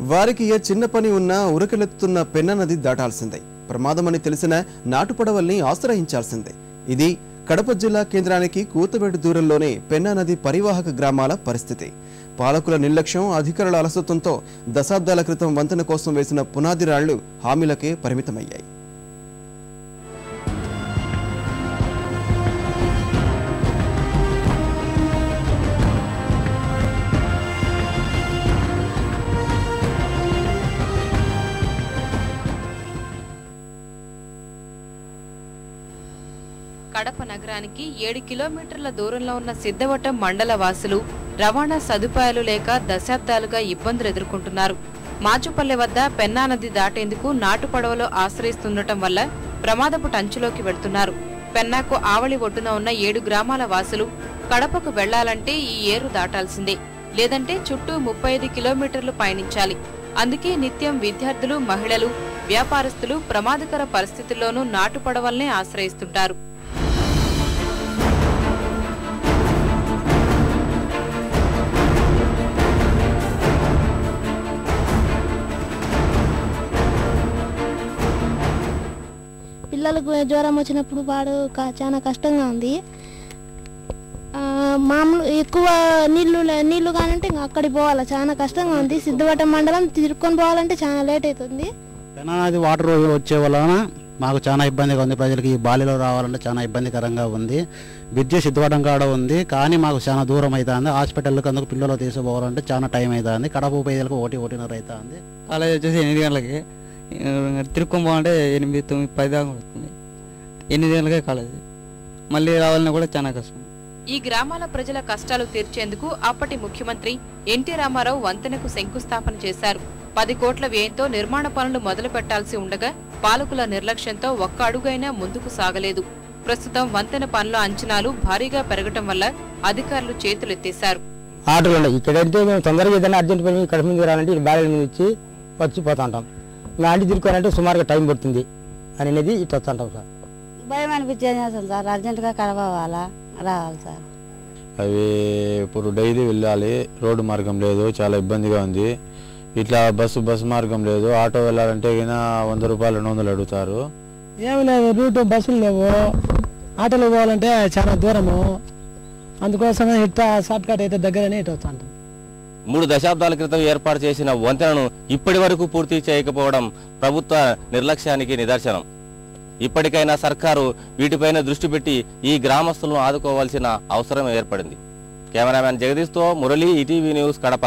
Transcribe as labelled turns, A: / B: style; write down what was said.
A: వారికి ఏ చిన్న పని ఉన్నా ఉరకలెత్తుతున్న పెన్నా నది దాటాల్సిందే. ప్రమాదమని తెలిసిన నాటుపడవల్ని ఆశ్రయించాల్సిందే. ఇది కడప జిల్లా కేంద్రానికి కూతవేటు దూరంలోనే పెన్నా నది పరివాహక గ్రామాల పరిస్థితి. పాలకుల నిర్లక్ష్యం, అధికారుల అలసత్వంతో దశాబ్దాల క్రితం వంతెన కోసం వేసిన పునాది రాళ్లు హామీలకే పరిమితమయ్యాయి.
B: కడప నగరానికి 7 కిలోమీటర్ల దూరంలో ఉన్న సిద్ధవటం మండల వాసులు రవాణా సదుపాయాలు లేక దశాబ్దాలుగా ఇబ్బందులు ఎదుర్కొంటున్నారు. మాచుపల్లె వద్ద పెన్నా నది దాటేందుకు నాటు పడవలో ఆశ్రయిస్తుండటం వల్ల ప్రమాదపు టంచులోకి వెళ్తున్నారు. పెన్నాకు ఆవళి ఒడ్డున ఉన్న 7 గ్రామాల వాసులు కడపకు వెళ్లాలంటే ఈ ఏరు దాటాల్సిందే, లేదంటే చుట్టూ 35 కిలోమీటర్లు పయనించాలి. అందుకే నిత్యం విద్యార్థులు, మహిళలు, వ్యాపారస్తులు ప్రమాదకర పరిస్థితుల్లోనూ నాటు పడవల్నే ఆశ్రయిస్తుంటారు.
C: పిల్లలకు జ్వరం వచ్చినప్పుడు చాలా కష్టంగా ఉంది. మామూలు ఎక్కువ నీళ్లు కానంటే ఇంకా అక్కడికి పోవాలి, చాలా కష్టంగా ఉంది. సిద్ధవటం మండలం తిరుక్కొని పోవాలంటే చాలా లేట్ అవుతుంది.
D: పెన్నా నది వాటర్ వచ్చే వలన మాకు చాలా ఇబ్బందిగా ఉంది. ప్రజలకి ఈ బాలిలో రావాలంటే చాలా ఇబ్బందికరంగా ఉంది. బ్రిడ్జి సిద్ధవటం కాడ ఉంది, కానీ మాకు చాలా దూరం అవుతుంది. హాస్పిటల్కి అందుకు పిల్లలు తీసుకుపోవాలంటే చాలా టైం అవుతుంది. కడప పేదలకు 1:30 అవుతుంది.
E: కాలేజ్ వచ్చేసి 8 గంటలకి, తిరుక్కొని పోవాలంటే 8, 9, 10 దాకా పడుతుంది. 8 గంటలకే కాలేజ్, మళ్ళీ రావాలన్నా కూడా చాలా కష్టం.
B: ఈ గ్రామాల ప్రజల కష్టాలు తీర్చేందుకు అప్పటి ముఖ్యమంత్రి ఎన్టీ రామారావు వంతెనకు శంకుస్థాపన చేశారు. 10 కోట్ల వ్యయంతో నిర్మాణ పనులు మొదలు పెట్టాల్సి ఉండగా పాలకుల నిర్లక్ష్యంతో ఒక్క అడుగైనా ముందుకు సాగలేదు. ప్రస్తుతం వంతెన పనుల అంచనాలు భారీగా పెరగటం వల్ల అధికారులు చేతులెత్తేశారు.
F: ఆటోలు ఇక్కడంటే మేము తొందరగా ఏదైనా అర్జెంట్ పని కడప మీద రావాలంటే బ్యారేజ్ మీద వచ్చిపోతా ఉంటాం. లాంటి తిరుక్కోవాలంటే సుమారుగా టైం పడుతుంది అనేది ఇటు వస్తుంటాం సార్.
G: భయం అనిపించేది అసలు సార్, అర్జెంటుగా కడవాలా రావాలి సార్.
H: అవి ఇప్పుడు డైలీ వెళ్ళాలి, రోడ్డు మార్గం లేదు, చాలా ఇబ్బందిగా ఉంది. ఇట్లా బస్సు మార్గం లేదు, ఆటో వెళ్ళాలంటే 100 రూపాయలు 200 అడుగుతారు.
F: ఏమి లేదు, రూట్ బస్సులు లేవు, ఆటోలో పోవాలంటే చాలా దూరము. అందుకోసం ఇట్లా షార్ట్ కట్ అయితే దగ్గరనే ఇటు వస్తుంటాం.
I: 3 దశాబ్దాల క్రితం ఏర్పాటు చేసిన వంతెనను ఇప్పటి వరకు పూర్తి చేయకపోవడం ప్రభుత్వ నిర్లక్ష్యానికి నిదర్శనం. ఇప్పటికైనా సర్కారు వీటిపైన దృష్టి పెట్టి ఈ గ్రామస్తులను ఆదుకోవాల్సిన అవసరం ఏర్పడింది. కెమెరామ్యాన్ జగదీష్తో మురళి, ఈటీవీ న్యూస్, కడప.